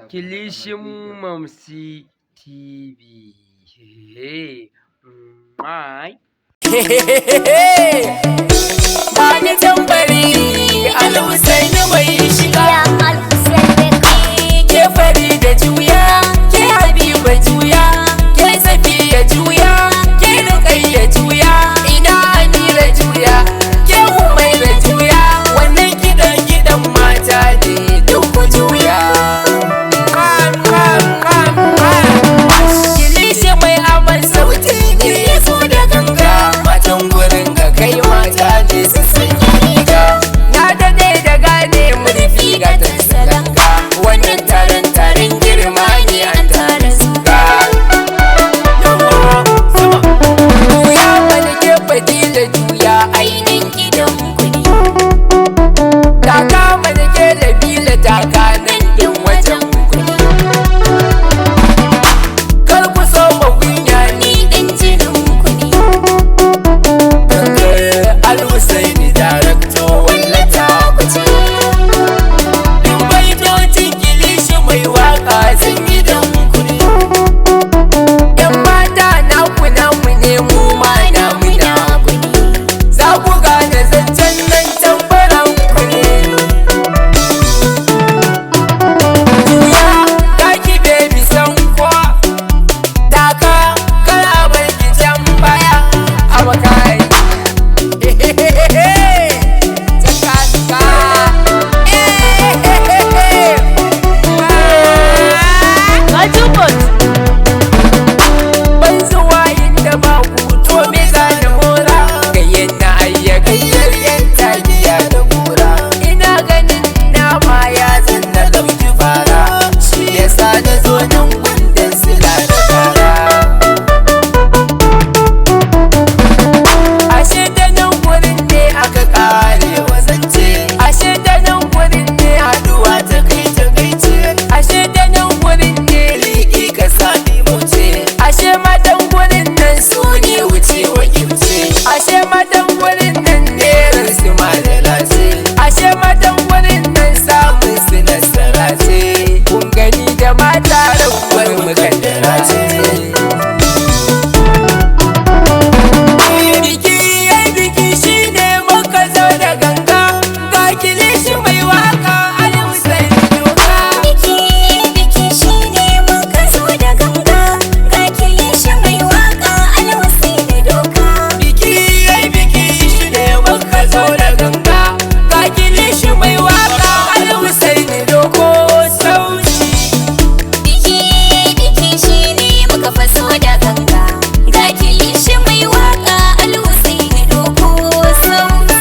kilishin Mamsi TV. My. Bani tambari Al-Husaini mai shiga ke fari da juya ke Habiba juya ke Safiya juya ke Ruqayya juya ina Amira juya ke Umaira juya wannan gidan mata ne duk juya kilishi mai aman sauti ne so da ganga matan gurin ga kai mata ne su sanya riga na dade da gane murfi ga tasalanga wannan taron girma ne an tara zuga juya malike fadila juya ainin gidan kudi taka malike labila taka nan din wajen kudi kar ku so magunya ni din jinin kudi Al-Husaini darakto wallata kuce in baitocin kilishi mai waka zan yi dan kudi yan mata namu ne mu ma namu kudi za ku gane zancen nan tambaran kudi juya ta ki baby san kwa taka kara bar ki can baya a makai ban zuwa inda ba hutu me za da mora gayyen na ayyakayyar yan tagiya da gora ina ganin nama ya zanna dauki fara shi yasa na zo nan gundun sila da kara ashe da nan gurin ne aka kare wazance ashe da nan gurin ne haduwa ta kai ce ashe da nan gurin ne liki ka sami muce ashe matan gurin nan su ne wuce wakilce ashe matan gurin nan ne ransu malala ce ashe matan gurin nan samun su nasara ce kun gani da mata rabuwar mukaddara ce biki shine muka zo da ganga ga kilishi mai waka Al-Husaini doka Biki shine muka zo da ganga ga kilishi mai waka Al-Husaini doka biki shine muka zo da ganga ga kilishi mai waka Al-Husaini doko sauti Biki shine muka faso da ganga ga kilishi mai waka Al-Husaini doko sauti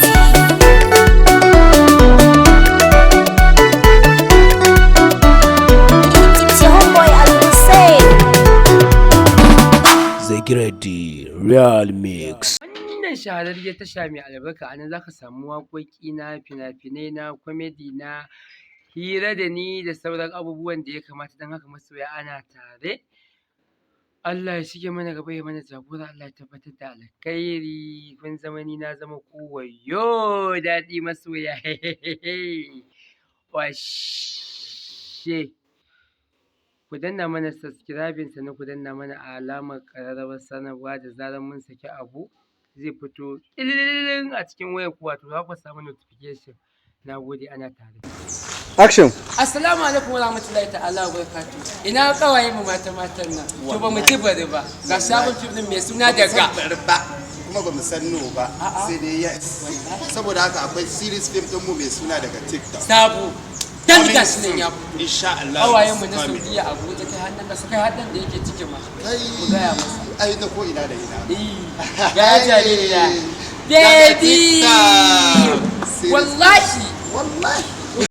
It's your homeboy Al-Husaini. Zagiradi Real Mix. Wannan shahararriyar tasha mai albarka anan zaka samu waƙoƙi na fina-finai na comedy na hira da ni da sauran abubuwan da ya kamata don haka masoya ana tare. Allah ya shige mana gaba ya mana jagora Allah ya tabbatar da alkhairi kun zama ni na zama ku wayyo daɗi masoya washe ku danna mana subscribing sannan ku danna mana alamar ƙararrawar sanarwa da zarar mun saki abu zai fito ƙililin a cikin wayar ku wato za ku samu notification. Na gode ana tare. Action. Assalamu alaikum wa rahmatullahi ta'ala wa barakatuh. Ina kawaye mu matan nan. To ba mu ji bari ba. Ga sabon fim din mai suna daga. Kuma ba mu san no ba. Sai dai yes. Saboda haka akwai series film din mu mai suna daga TikTok. Sabo. Dan gashi nan ya fito. Insha Allah. Kawaye mu na Saudiya a goje kai hannun ka kai haddan da yake cikin ma. Mu gaya masa. Ai na ko ina da ina. Ga jaririya. Baby. Wallahi.